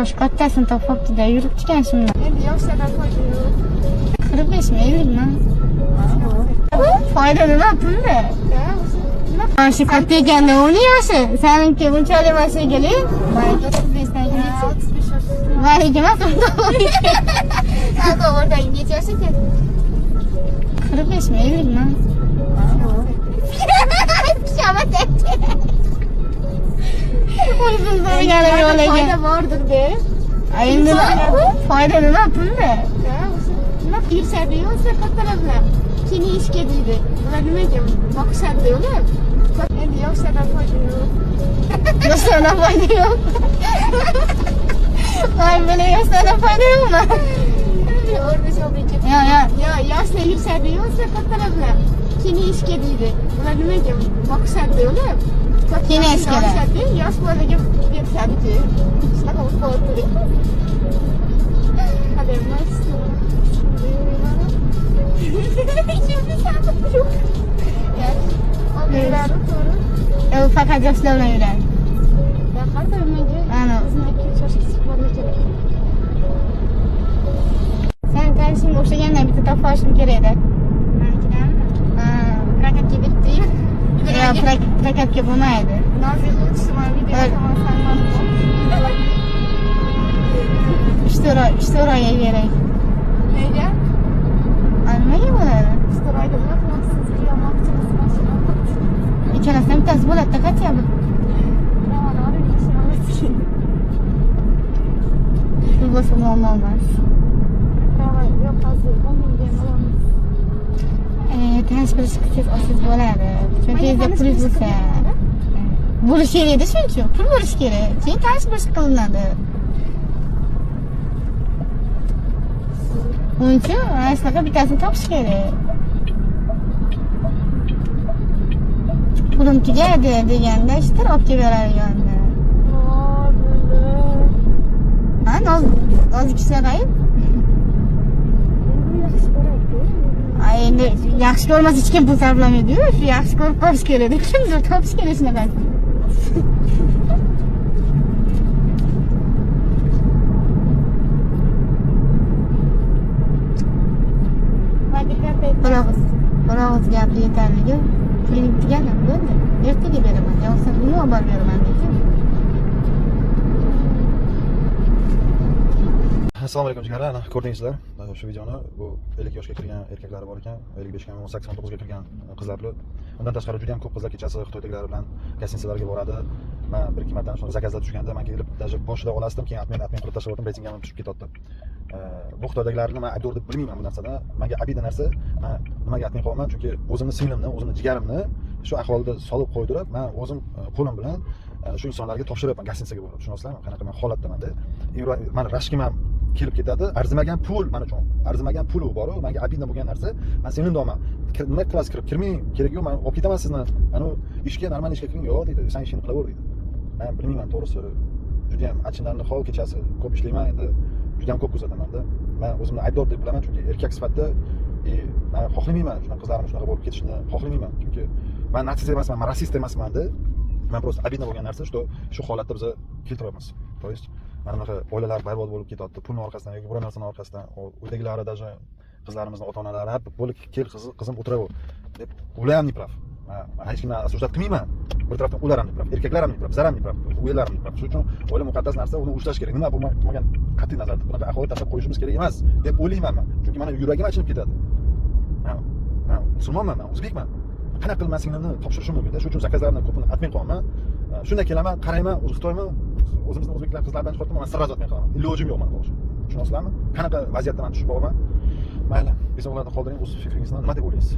Yosh kattasini topibdi-da, yuribdi-kan shundan. Endi yoshlardan foyda yo'q. 45 mi, 50 mi? Foyda nima pulda? Yoshi katta ekanda uni yoshi. Seninki bunchalik emas shekilli. Mayga 35 dan necha? 35 yosh. Mayga emas, unda. Sen to'g'ridagi necha yosh ekan? 45 mi, 50 mi? Shamat aytdi. O'zim so'ragani yo'q ekan. Foyda bordir-da. Endi foyda nima pulda? Nima qilishadi-yu o'zi kattalar bilan? Keyin ishga deydi. Ular nimaga boqishadi ular? Endi yoshlardan foyda yo'q. Yoshlardan foyda yo'q. Voy, meni yoshlardan foyda yo'qmi? Yo, yoshlar yurishadi-yu o'zi kattalar bilan. Keyin ishga deydi. Ular nimaga boqishadi ular? Keyin ishga borishadi, yosh bolaga berishadi-ku. Shunaqa bo'lib qoldi. Fakat yoshlar bilan yuradi. Har doimgi ana o'ziniki choshkisi bor kerak. Sen qarashingga o'xshagandan bitta topib olishim kerak edi. Menikidanmi? Ha, prokatga bitdi-yu. Yo'q, prokatga bo'lmaydi. Nozik o'tishim video tomonidan ishtiroyga kerak. Nega? Nimaga bo'ladi? Ishtiroyga nima qilasiz? Qiyomoqchisiz mashina. Ikkalasidan bittasi bo'ladi-da, qancha bu? Pul bo'lsa muammo emas. Yo'q, hozir 10 mingga olamiz. Tanish bilish qilsangiz olsangiz bo'ladi. Chunki sizda pul bo'lsa. Bo'lishi kerak-da shuning uchun. Pul bo'lishi kerak. Keyin tanish bilish qilinadi. Onun için aslında bittasini topish kerak. Pulim tugadi deganda ishtirok olib beradiganlar. Ha, nozik ishlaydi. Endi yaxshi ko'rmasa hech kim pul sarflamaydi-yu. Shu yaxshi ko'rib qolish kerak. Kimdir topish kerak shunaqa. Biroz gapni yetarligi puling tugadi bo'ldi. Ertaga beraman, yo'qsa buni olib beraman dedi. Assalomu alaykum jigarlar. Ko'rdingizlar shu videoni. Bu 50 yoshga kirgan erkaklar bor ekan, 55 ga, 18-19 ga kirgan qizlar. Undan tashqari juda ham ko'p qizlar kechasi Xitoydagilar bilan gostinitsalarga boradi. Men bir ikki marta shuni zakazlab tushganda men kelib даже boshida olasdim, keyin admin qilib tashladim, reytingim tushib ketdi. Bu Xitoydagilarni men aybdor deb bilmayman bu narsada. Menga abida narsa, men nimaga admin qilaman? Chunki o'zimni singlimni, o'zimni jigarimni shu ahvolda solib qo'ydirib, men o'zim qo'lim bilan shu insonlarga topshiryapman gostinitsaga borib. Tushunasizlarmi? Qanaqa men holatdamanda. Men rashkim ham kelib ketadi. Arzimagan pul men uchun. Arzimagan pul bor-ku, menga abida bo'lgan narsa. Men singlim deyman. Nima qilasiz kirib? Kirmang, kerak yo'q, men olib ketaman sizni. Ana ishga, normal ishga kiring. Yo'q deydi. Sen ishini qilaver deydi. Men bilmayman to'g'risi. Juda ham achinarli hol, kechasi ko'p ishlayman endi. Juda ham ko'p kuzataman-da. Men o'zimni aybdor deb bilaman, chunki erkak sifatida men xohlamayman shunaqa qizlarni shunaqa bo'lib ketishni xohlamayman. Chunki men natsist emasman, men rasist emasman-da. Men просто abida bo'lgan narsa shu holatda biz keltiryapmiz. То есть mana bunaqa oilalar barbod bo'lib ketyapti, pulning orqasidan yoki biror narsaning orqasidan. Uydagilari даже qizlarimizning ota-onalari hep bo'lib kel qizim o'tiraver deb ular ham neprav. Men hech kimni осуждать qilmayman. Bir tarafdan ular ham neprav, erkaklar ham neprav, bizlar ham neprav, uylar ham neprav. Shuning uchun oila muqaddas narsa, uni ushlash kerak. Nima bo'lmagan qat'iy nazarda bunaqa ahvolga tashlab qo'yishimiz kerak emas deb o'ylayman men. Chunki meni yuragim achinib ketadi. Men musulmonman, men o'zbekman. Qanaqa qilib men singlimni topshirishim mumkin-da? Shuning uchun zakazlarni ko'pini admin qilaman. Shunda kelaman, qarayman, o'zi Xitoymi? O'zimizning o'zbeklar qizlardan chiqyapman, men sirraz admin qilaman. Ilojim yo'q meni bo'lishi. Tushunasizlarmi? Qanaqa vaziyatda men tushib qolaman? Mayli, bezovlarni qoldiring, o'z fikringizni nima deb o'ylaysiz?